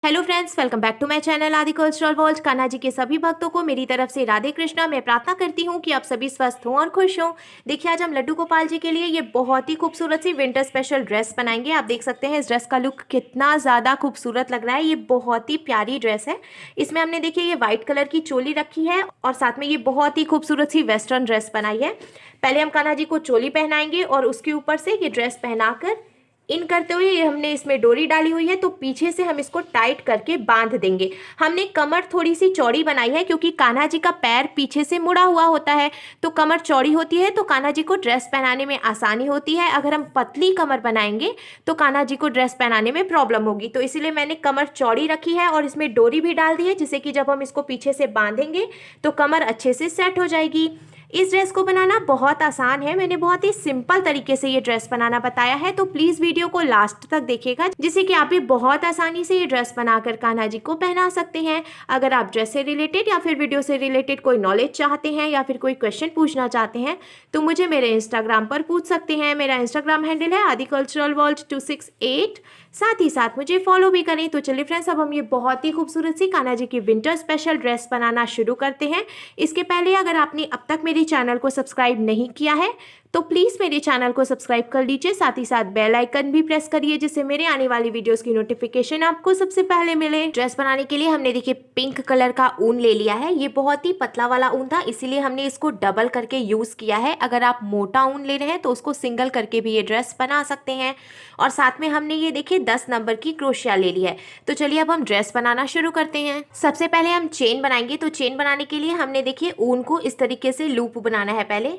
Hello friends, welcome back to my channel Aadi cultural world. Kanha ji के सभी भक्तों को मेरी तरफ से राधे कृष्णा। मैं प्रार्थना करती हूँ कि आप सभी स्वस्थ हों और खुश हों। देखिए, आज हम लड्डू गोपाल जी के लिए ये बहुत ही खूबसूरत सी विंटर स्पेशल ड्रेस बनाएंगे। आप देख सकते हैं इस ड्रेस का लुक कितना ज़्यादा खूबसूरत लग रहा है। ये बहुत ही प्यारी ड्रेस है। इसमें हमने देखिए ये व्हाइट कलर की चोली रखी है और साथ में ये बहुत ही खूबसूरत सी वेस्टर्न ड्रेस बनाई है। पहले हम कान्हा जी को चोली पहनाएंगे और उसके ऊपर से ये ड्रेस पहनाकर इन करते हुए ये हमने इसमें डोरी डाली हुई है, तो पीछे से हम इसको टाइट करके बांध देंगे। हमने कमर थोड़ी सी चौड़ी बनाई है क्योंकि कान्हा जी का पैर पीछे से मुड़ा हुआ होता है, तो कमर चौड़ी होती है तो कान्हा जी को ड्रेस पहनाने में आसानी होती है। अगर हम पतली कमर बनाएंगे तो कान्हा जी को ड्रेस पहनाने में प्रॉब्लम होगी, तो इसीलिए मैंने कमर चौड़ी रखी है और इसमें डोरी भी डाल दी है, जिससे कि जब हम इसको पीछे से बांधेंगे तो कमर अच्छे से सेट हो जाएगी। इस ड्रेस को बनाना बहुत आसान है। मैंने बहुत ही सिंपल तरीके से ये ड्रेस बनाना बताया है, तो प्लीज वीडियो को लास्ट तक देखिएगा, जिससे कि आप भी बहुत आसानी से ये ड्रेस बनाकर कान्हा जी को पहना सकते हैं। अगर आप ड्रेस से रिलेटेड या फिर वीडियो से रिलेटेड कोई नॉलेज चाहते हैं या फिर कोई क्वेश्चन पूछना चाहते हैं तो मुझे मेरे इंस्टाग्राम पर पूछ सकते हैं। मेरा इंस्टाग्राम हैंडल है आदि कल्चरल वर्ल्ड 268। साथ ही साथ मुझे फॉलो भी करें। तो चलिए फ्रेंड्स, अब हम ये बहुत ही खूबसूरत सी कान्हा जी की विंटर स्पेशल ड्रेस बनाना शुरू करते हैं। इसके पहले अगर आपने अब तक मेरे चैनल को सब्सक्राइब नहीं किया है तो प्लीज़ मेरे चैनल को सब्सक्राइब कर लीजिए। साथ ही साथ बेल आइकन भी प्रेस करिए, जिससे मेरे आने वाली वीडियोस की नोटिफिकेशन आपको सबसे पहले मिले। ड्रेस बनाने के लिए हमने देखिए पिंक कलर का ऊन ले लिया है। ये बहुत ही पतला वाला ऊन था, इसीलिए हमने इसको डबल करके यूज़ किया है। अगर आप मोटा ऊन ले रहे हैं तो उसको सिंगल करके भी ये ड्रेस बना सकते हैं। और साथ में हमने ये देखिए 10 नंबर की क्रोशिया ले ली है। तो चलिए अब हम ड्रेस बनाना शुरू करते हैं। सबसे पहले हम चेन बनाएंगे। तो चेन बनाने के लिए हमने देखिए ऊन को इस तरीके से लूप बनाना है पहले।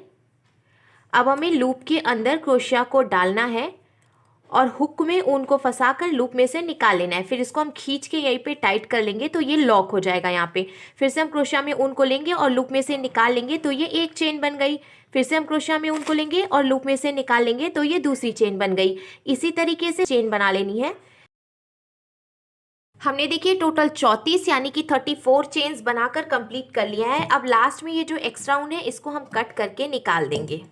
अब हमें लूप के अंदर क्रोशिया को डालना है और हुक में ऊन को फंसाकर लूप में से निकाल लेना है। फिर इसको हम खींच के यहीं पे टाइट कर लेंगे तो ये लॉक हो जाएगा यहाँ पे। फिर से हम क्रोशिया में ऊन को लेंगे और लूप में से निकाल लेंगे तो ये एक चेन बन गई। फिर से हम क्रोशिया में ऊन को लेंगे और लूप में से निकाल लेंगे तो ये दूसरी चेन बन गई। इसी तरीके से चेन बना लेनी है। हमने देखिए टोटल 34 यानी कि 34 चेन्स बनाकर कंप्लीट कर लिया है। अब लास्ट में ये जो एक्स्ट्रा ऊन है इसको हम कट करके निकाल देंगे।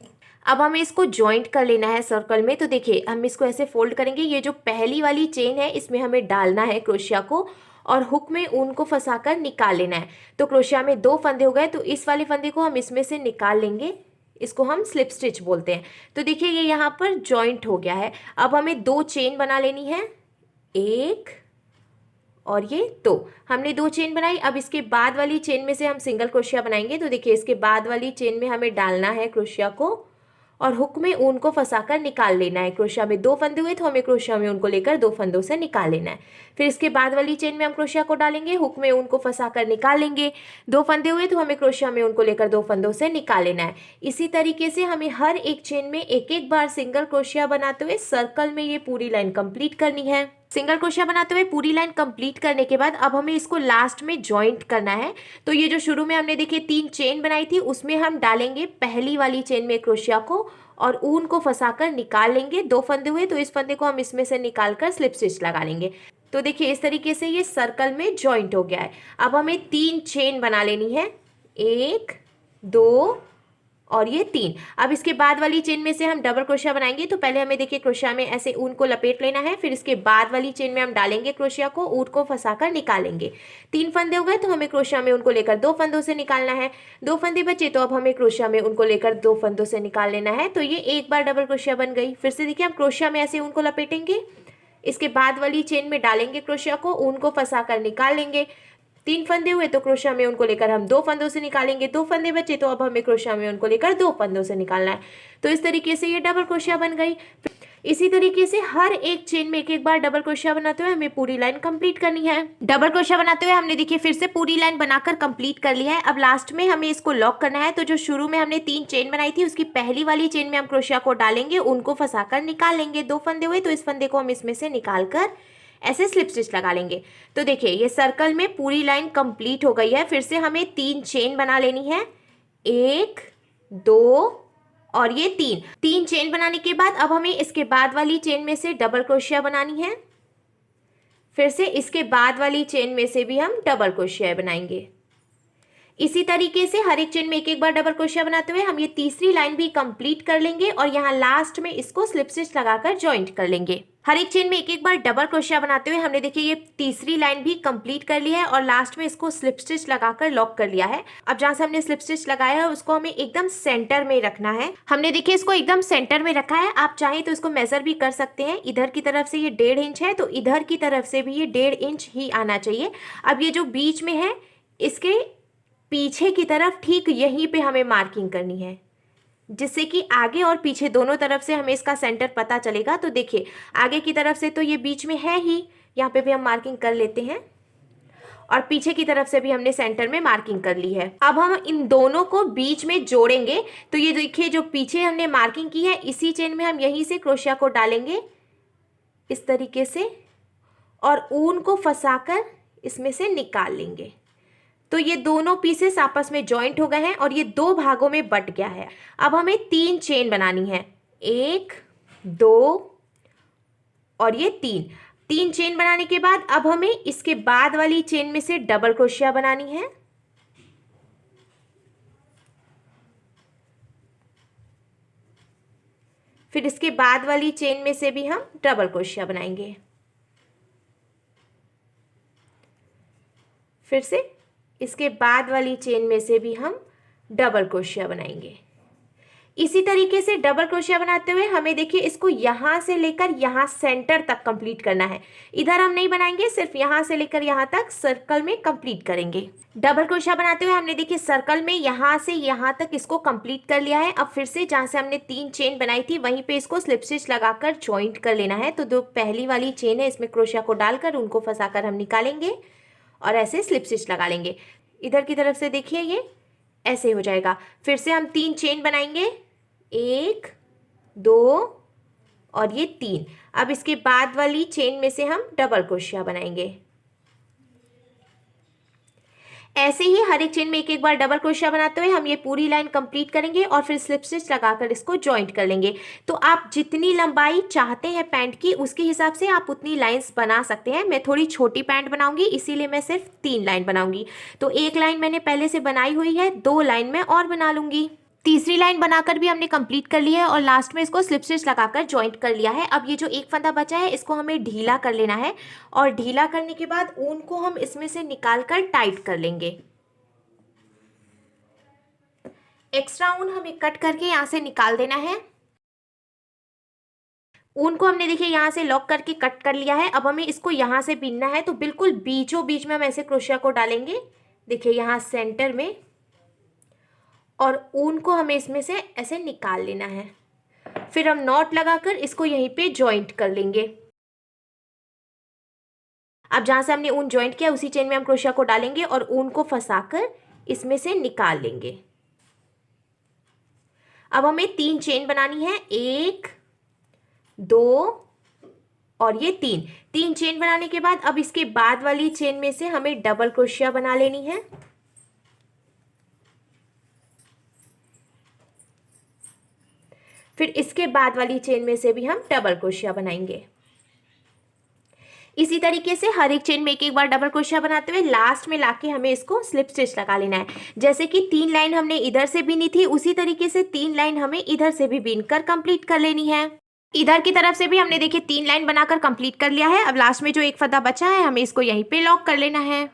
अब हमें इसको जॉइंट कर लेना है सर्कल में। तो देखिए हम इसको ऐसे फोल्ड करेंगे। ये जो पहली वाली चेन है इसमें हमें डालना है क्रोशिया को और हुक में ऊन को फंसाकर निकाल लेना है। तो क्रोशिया में 2 फंदे हो गए, तो इस वाले फंदे को हम इसमें से निकाल लेंगे। इसको हम स्लिप स्टिच बोलते हैं। तो देखिए ये यहाँ पर जॉइंट हो गया है। अब हमें 2 चेन बना लेनी है, एक और ये 2। हमने 2 चेन बनाई। अब इसके बाद वाली चेन में से हम सिंगल क्रोशिया बनाएंगे। तो देखिए इसके बाद वाली चेन में हमें डालना है क्रोशिया को और हुक में ऊन को फंसाकर निकाल लेना है। क्रोशिया में 2 फंदे हुए तो हमें क्रोशिया में ऊन को लेकर 2 फंदों से निकाल लेना है। फिर इसके बाद वाली चेन में हम क्रोशिया को डालेंगे, हुक में ऊन को फंसाकर निकाल लेंगे। 2 फंदे हुए तो हमें क्रोशिया में ऊन को लेकर 2 फंदों से निकाल लेना है। इसी तरीके से हमें हर एक चेन में एक एक बार सिंगल क्रोशिया बनाते हुए सर्कल में ये पूरी लाइन कंप्लीट करनी है। सिंगल क्रोशिया बनाते हुए पूरी लाइन कंप्लीट करने के बाद अब हमें इसको लास्ट में जॉइंट करना है। तो ये जो शुरू में हमने देखिए 3 चेन बनाई थी उसमें हम डालेंगे पहली वाली चेन में क्रोशिया को और ऊन को फंसाकर निकाल लेंगे। 2 फंदे हुए तो इस फंदे को हम इसमें से निकालकर स्लिप स्टिच लगा लेंगे। तो देखिए इस तरीके से ये सर्कल में जॉइंट हो गया है। अब हमें 3 चेन बना लेनी है, 1 2 और ये 3। अब इसके बाद वाली चेन में से हम डबल क्रोशिया बनाएंगे। तो पहले हमें देखिए क्रोशिया में ऐसे ऊन को लपेट लेना है। फिर इसके बाद वाली चेन में हम डालेंगे क्रोशिया को, ऊन को फंसाकर निकालेंगे। 3 फंदे हो गए तो हमें क्रोशिया में उनको लेकर 2 फंदों से निकालना है। 2 फंदे बचे तो अब हमें क्रोशिया में उनको लेकर 2 फंदों से निकाल लेना है। तो ये एक बार डबल क्रोशिया बन गई। फिर से देखिए हम क्रोशिया में ऐसे ऊन को लपेटेंगे, इसके बाद वाली चेन में डालेंगे क्रोशिया को, ऊन को फंसाकर निकाल लेंगे। 3 फंदे हुए तो क्रोशिया में उनको लेकर हम 2 फंदों से निकालेंगे। 2 फंदे बचे तो अब हमें क्रोशिया में उनको लेकर 2 फंदों से निकालना है। तो इस तरीके से ये डबल क्रोशिया बन गई। इसी तरीके से हर एक चेन में एक एक बार डबल क्रोशिया बनाते हुए हमें पूरी लाइन कंप्लीट करनी है। डबल क्रोशिया बनाते हुए हमने देखिए फिर से पूरी लाइन बनाकर कंप्लीट कर लिया है। अब लास्ट में हमें इसको लॉक करना है। तो जो शुरू में हमने 3 चेन बनाई थी उसकी पहली वाली चेन में हम क्रोशिया को डालेंगे, उनको फंसाकर निकाल लेंगे। 2 फंदे हुए तो इस फंदे को हम इसमें से निकाल कर ऐसे स्लिप स्टिच लगा लेंगे। तो देखिए ये सर्कल में पूरी लाइन कंप्लीट हो गई है। फिर से हमें 3 चेन बना लेनी है, 1 2 और ये 3 चेन बनाने के बाद अब हमें इसके बाद वाली चेन में से डबल क्रोशिया बनानी है। फिर से इसके बाद वाली चेन में से भी हम डबल क्रोशिया बनाएंगे। इसी तरीके से हर एक चेन में एक एक बार डबल क्रोशिया बनाते हुए हम ये तीसरी लाइन भी कंप्लीट कर लेंगे और यहाँ लास्ट में इसको स्लिप स्टिच लगाकर ज्वाइंट कर लेंगे। हर एक चेन में एक एक बार डबल क्रोशिया बनाते हुए हमने देखिए ये तीसरी लाइन भी कंप्लीट कर ली है और लास्ट में इसको स्लिप स्टिच लगाकर लॉक कर लिया है। अब जहाँ से हमने स्लिप स्टिच लगाया है उसको हमें एकदम सेंटर में रखना है। हमने देखिए इसको एकदम सेंटर में रखा है। आप चाहें तो इसको मेजर भी कर सकते हैं। इधर की तरफ से ये 1.5 इंच है तो इधर की तरफ से भी ये 1.5 इंच ही आना चाहिए। अब ये जो बीच में है इसके पीछे की तरफ ठीक यहीं पे हमें मार्किंग करनी है, जिससे कि आगे और पीछे दोनों तरफ से हमें इसका सेंटर पता चलेगा। तो देखिए आगे की तरफ से तो ये बीच में है ही, यहाँ पे भी हम मार्किंग कर लेते हैं और पीछे की तरफ से भी हमने सेंटर में मार्किंग कर ली है। अब हम इन दोनों को बीच में जोड़ेंगे। तो ये देखिए जो पीछे हमने मार्किंग की है इसी चेन में हम यहीं से क्रोशिया को डालेंगे इस तरीके से और ऊन को फंसाकर इसमें से निकाल लेंगे। तो ये दोनों पीसेस आपस में जॉइंट हो गए हैं और ये 2 भागों में बट गया है। अब हमें 3 चेन बनानी है, 1 2 और ये 3 चेन बनाने के बाद अब हमें इसके बाद वाली चेन में से डबल क्रोशिया बनानी है। फिर इसके बाद वाली चेन में से भी हम डबल क्रोशिया बनाएंगे। फिर से इसके बाद वाली चेन में से भी हम डबल क्रोशिया बनाएंगे। इसी तरीके से डबल क्रोशिया बनाते हुए हमें देखिए इसको यहाँ से लेकर यहाँ सेंटर तक कंप्लीट करना है। इधर हम नहीं बनाएंगे, सिर्फ यहाँ से लेकर यहाँ तक सर्कल में कंप्लीट करेंगे। डबल क्रोशिया बनाते हुए हमने देखिए सर्कल में यहाँ से यहाँ तक इसको कंप्लीट कर लिया है। अब फिर से जहाँ से हमने 3 चेन बनाई थी वहीं पे इसको स्लिप स्टिच लगाकर जॉइंट कर लेना है। तो जो पहली वाली चेन है इसमें क्रोशिया को डालकर उनको फंसाकर हम निकालेंगे और ऐसे स्लिप स्टिच लगा लेंगे। इधर की तरफ से देखिए ये ऐसे हो जाएगा। फिर से हम 3 चेन बनाएंगे, 1 2 और ये 3। अब इसके बाद वाली चेन में से हम डबल क्रोशिया बनाएंगे। ऐसे ही हर एक चेन में एक एक बार डबल क्रोशिया बनाते हुए हम ये पूरी लाइन कंप्लीट करेंगे और फिर स्लिप स्टिच लगाकर इसको जॉइंट कर लेंगे। तो आप जितनी लंबाई चाहते हैं पैंट की उसके हिसाब से आप उतनी लाइंस बना सकते हैं। मैं थोड़ी छोटी पैंट बनाऊंगी इसीलिए मैं सिर्फ 3 लाइन बनाऊंगी। तो 1 लाइन मैंने पहले से बनाई हुई है, 2 लाइन में और बना लूंगी। तीसरी लाइन बनाकर भी हमने कंप्लीट कर लिया है और लास्ट में इसको स्लिप स्टिच लगाकर जॉइंट कर लिया है। अब ये जो एक फंदा बचा है इसको हमें ढीला कर लेना है और ढीला करने के बाद ऊन को हम इसमें से निकाल कर टाइट कर लेंगे। एक्स्ट्रा ऊन हमें कट करके यहाँ से निकाल देना है। ऊन को हमने देखिए यहाँ से लॉक करके कट कर लिया है। अब हमें इसको यहाँ से बीनना है तो बिल्कुल बीचों बीच में हम ऐसे क्रोशिया को डालेंगे, देखिए यहाँ सेंटर में, और ऊन को हमें इसमें से ऐसे निकाल लेना है। फिर हम नॉट लगाकर इसको यहीं पे जॉइंट कर लेंगे। अब जहां से हमने ऊन जॉइंट किया उसी चेन में हम क्रोशिया को डालेंगे और ऊन को फंसाकर इसमें से निकाल लेंगे। अब हमें 3 चेन बनानी है, 1 2 और ये 3 चेन बनाने के बाद अब इसके बाद वाली चेन में से हमें डबल क्रोशिया बना लेनी है। फिर इसके बाद वाली चेन में से भी हम डबल क्रोशिया बनाएंगे। इसी तरीके से हर एक चेन में एक एक बार डबल क्रोशिया बनाते हुए लास्ट में लाके हमें इसको स्लिप स्टिच लगा लेना है। जैसे कि 3 लाइन हमने इधर से बीनी थी उसी तरीके से 3 लाइन हमें इधर से भी बीनकर कंप्लीट कर लेनी है। इधर की तरफ से भी हमने देखिए 3 लाइन बनाकर कंप्लीट कर लिया है। अब लास्ट में जो एक फंदा बचा है हमें इसको यहीं पे लॉक कर लेना है।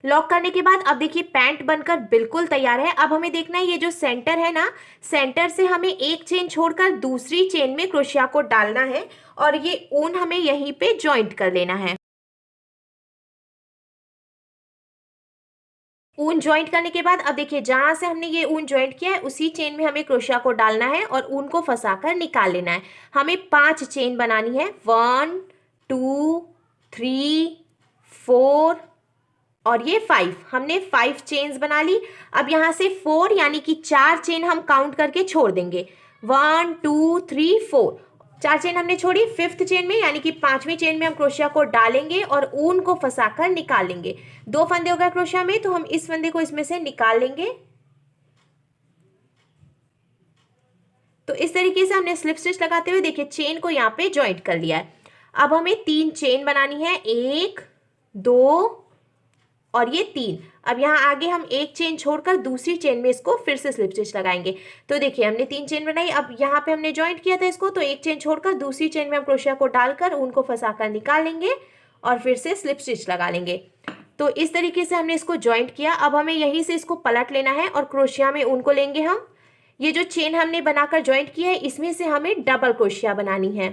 लॉक करने के बाद अब देखिए पैंट बनकर बिल्कुल तैयार है। अब हमें देखना है ये जो सेंटर है ना, सेंटर से हमें एक चेन छोड़कर दूसरी चेन में क्रोशिया को डालना है और ये ऊन हमें यहीं पे जॉइंट कर लेना है। ऊन जॉइंट करने के बाद अब देखिए जहां से हमने ये ऊन जॉइंट किया है उसी चेन में हमें क्रोशिया को डालना है और ऊन को फंसाकर निकाल लेना है। हमें 5 चेन बनानी है, 1 2 3 4 और ये 5। हमने 5 चेन्स बना ली। अब यहाँ से 4 यानी कि 4 चेन हम काउंट करके छोड़ देंगे, 1 2 3 4। 4 चेन हमने छोड़ी। 5th चेन में यानी कि 5वीं चेन में हम क्रोशिया को डालेंगे और ऊन को फंसाकर निकाल लेंगे। 2 फंदे हो गए क्रोशिया में तो हम इस फंदे को इसमें से निकाल लेंगे। तो इस तरीके से हमने स्लिप स्टिच लगाते हुए देखिए चेन को यहाँ पे जॉइंट कर लिया है। अब हमें 3 चेन बनानी है, 1 2 और ये 3। अब यहाँ आगे हम एक चेन छोड़कर दूसरी चेन में इसको फिर से स्लिप स्टिच लगाएंगे। तो देखिए हमने 3 चेन बनाई। अब यहाँ पे हमने ज्वाइंट किया था इसको, तो एक चेन छोड़कर दूसरी चेन में हम क्रोशिया को डालकर ऊन को फंसाकर निकाल लेंगे और फिर से स्लिप स्टिच लगा लेंगे। तो इस तरीके से हमने इसको ज्वाइंट किया। अब हमें यहीं से इसको पलट लेना है और क्रोशिया में ऊन को लेंगे हम। ये जो चेन हमने बनाकर ज्वाइंट किया है इसमें से हमें डबल क्रोशिया बनानी है।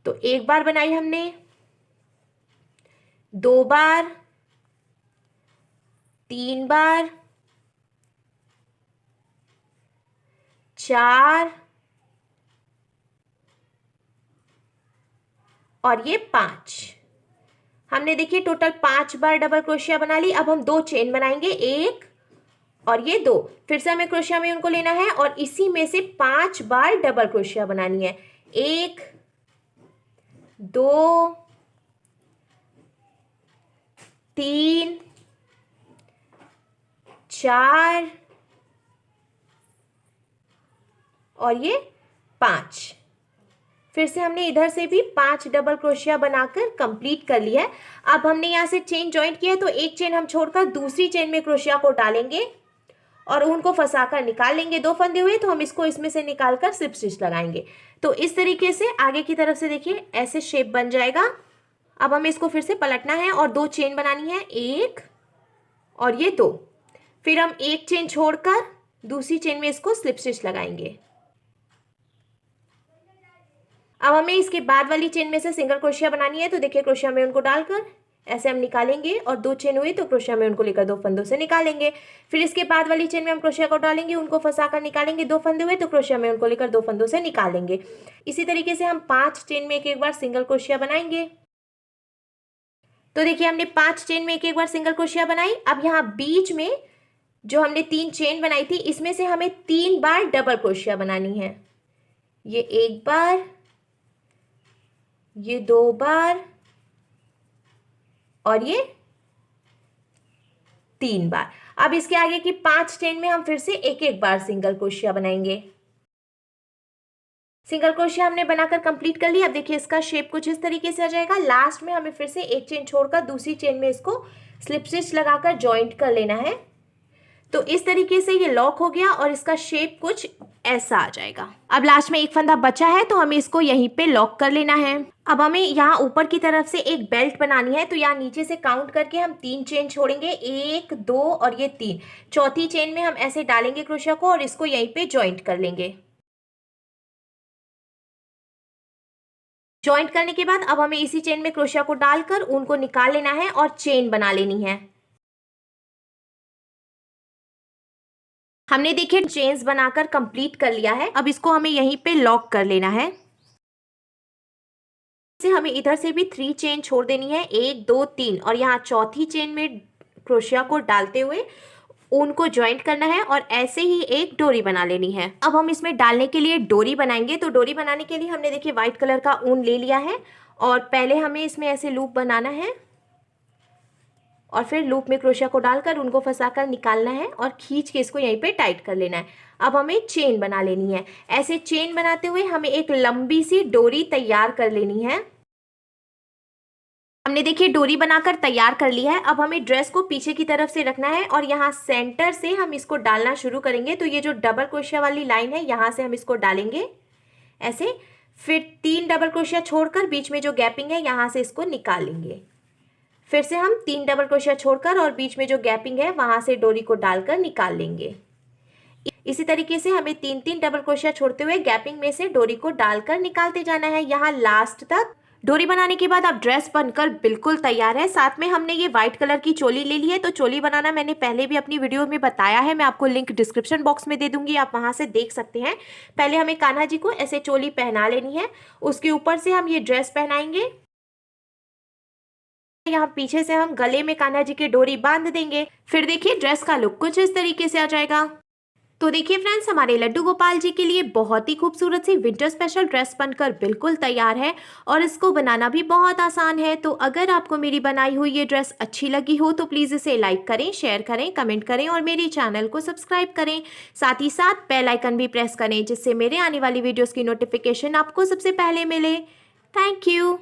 तो एक बार बनाई हमने, 2 बार, 3 बार, 4 और ये 5। हमने देखिए टोटल 5 बार डबल क्रोशिया बना ली। अब हम 2 चेन बनाएंगे, 1 और ये 2। फिर से हमें क्रोशिया में उनको लेना है और इसी में से 5 बार डबल क्रोशिया बनानी है। 1, 2, 3, 4 और ये 5। फिर से हमने इधर से भी 5 डबल क्रोशिया बनाकर कंप्लीट कर लिया है। अब हमने यहाँ से चेन ज्वाइंट किया है, तो एक चेन हम छोड़कर दूसरी चेन में क्रोशिया को डालेंगे और उनको फंसाकर निकाल लेंगे। 2 फंदे हुए तो हम इसको इसमें से निकालकर स्लिप स्टिच लगाएंगे। तो इस तरीके से आगे की तरफ से देखिए ऐसे शेप बन जाएगा। अब हमें इसको फिर से पलटना है और 2 चेन बनानी है, 1 और ये 2। फिर हम एक चेन छोड़कर दूसरी चेन में इसको स्लिप स्टिच लगाएंगे। अब हमें इसके बाद वाली चेन में से सिंगल क्रोशिया बनानी है। तो देखिए क्रोशिया में उनको डालकर ऐसे हम निकालेंगे और 2 चेन हुई तो क्रोशिया में उनको लेकर 2 फंदों से निकालेंगे। फिर इसके बाद वाली चेन में हम क्रोशिया को डालेंगे, उनको फंसाकर निकालेंगे। 2 फंदे हुए तो क्रोशिया में उनको लेकर 2 फंदों से निकालेंगे। इसी तरीके से हम 5 चेन में एक बार सिंगल क्रोशिया बनाएंगे। तो देखिए हमने 5 चेन में एक बार सिंगल क्रोशिया बनाई। अब यहाँ बीच में जो हमने 3 चेन बनाई थी इसमें से हमें 3 बार डबल क्रोशिया बनानी है। ये 1 बार, ये 2 बार और ये 3 बार। अब इसके आगे की 5 चेन में हम फिर से एक बार सिंगल क्रोशिया बनाएंगे। सिंगल क्रोशिया हमने बनाकर कंप्लीट कर लिया। अब देखिए इसका शेप कुछ इस तरीके से आ जाएगा। लास्ट में हमें फिर से एक चेन छोड़कर दूसरी चेन में इसको स्लिप स्टिच लगाकर ज्वाइंट कर लेना है। तो इस तरीके से ये लॉक हो गया और इसका शेप कुछ ऐसा आ जाएगा। अब लास्ट में एक फंदा बचा है तो हमें इसको यहीं पे लॉक कर लेना है। अब हमें यहाँ ऊपर की तरफ से एक बेल्ट बनानी है। तो यहाँ नीचे से काउंट करके हम 3 चेन छोड़ेंगे, 1, 2 और ये 3। चौथी चेन में हम ऐसे डालेंगे क्रोशिया को और इसको यहीं पे ज्वाइंट कर लेंगे। ज्वाइंट करने के बाद अब हमें इसी चेन में क्रोशिया को डालकर उनको निकाल लेना है और चेन बना लेनी है। हमने देखिए चेन्स बनाकर कंप्लीट कर लिया है। अब इसको हमें यहीं पे लॉक कर लेना है। हमें इधर से भी 3 चेन छोड़ देनी है, 1, 2, 3 और यहाँ चौथी चेन में क्रोशिया को डालते हुए ऊन को ज्वाइंट करना है और ऐसे ही एक डोरी बना लेनी है। अब हम इसमें डालने के लिए डोरी बनाएंगे। तो डोरी बनाने के लिए हमने देखिए व्हाइट कलर का ऊन ले लिया है और पहले हमें इसमें ऐसे लूप बनाना है और फिर लूप में क्रोशिया को डालकर उनको फंसाकर निकालना है और खींच के इसको यहीं पे टाइट कर लेना है। अब हमें चेन बना लेनी है। ऐसे चेन बनाते हुए हमें एक लंबी सी डोरी तैयार कर लेनी है। हमने देखिए डोरी बनाकर तैयार कर लिया है। अब हमें ड्रेस को पीछे की तरफ से रखना है और यहाँ सेंटर से हम इसको डालना शुरू करेंगे। तो ये जो डबल क्रोशिया वाली लाइन है यहाँ से हम इसको डालेंगे ऐसे। फिर 3 डबल क्रोशिया छोड़कर बीच में जो गैपिंग है यहाँ से इसको निकाल लेंगे। फिर से हम 3 डबल क्रोशिया छोड़कर और बीच में जो गैपिंग है वहां से डोरी को डालकर निकाल लेंगे। इसी तरीके से हमें 3 डबल क्रोशिया छोड़ते हुए गैपिंग में से डोरी को डालकर निकालते जाना है यहाँ लास्ट तक। डोरी बनाने के बाद अब ड्रेस बनकर बिल्कुल तैयार है। साथ में हमने ये व्हाइट कलर की चोली ले ली है। तो चोली बनाना मैंने पहले भी अपनी वीडियो में बताया है, मैं आपको लिंक डिस्क्रिप्शन बॉक्स में दे दूंगी, आप वहां से देख सकते हैं। पहले हमें कान्हा जी को ऐसे चोली पहना लेनी है, उसके ऊपर से हम ये ड्रेस पहनाएंगे। यहाँ पीछे से हम गले में कान्हा जी की डोरी बांध देंगे। फिर देखिए ड्रेस का लुक कुछ इस तरीके से आ जाएगा। तो देखिए फ्रेंड्स, हमारे लड्डू गोपाल जी के लिए बहुत ही खूबसूरत सी विंटर स्पेशल ड्रेस बनकर बिल्कुल तैयार है और इसको बनाना भी बहुत आसान है। तो अगर आपको मेरी बनाई हुई ये ड्रेस अच्छी लगी हो तो प्लीज़ इसे लाइक करें, शेयर करें, कमेंट करें और मेरे चैनल को सब्सक्राइब करें। साथ ही साथ बेल आइकन भी प्रेस करें जिससे मेरे आने वाली वीडियोज़ की नोटिफिकेशन आपको सबसे पहले मिले। Thank you.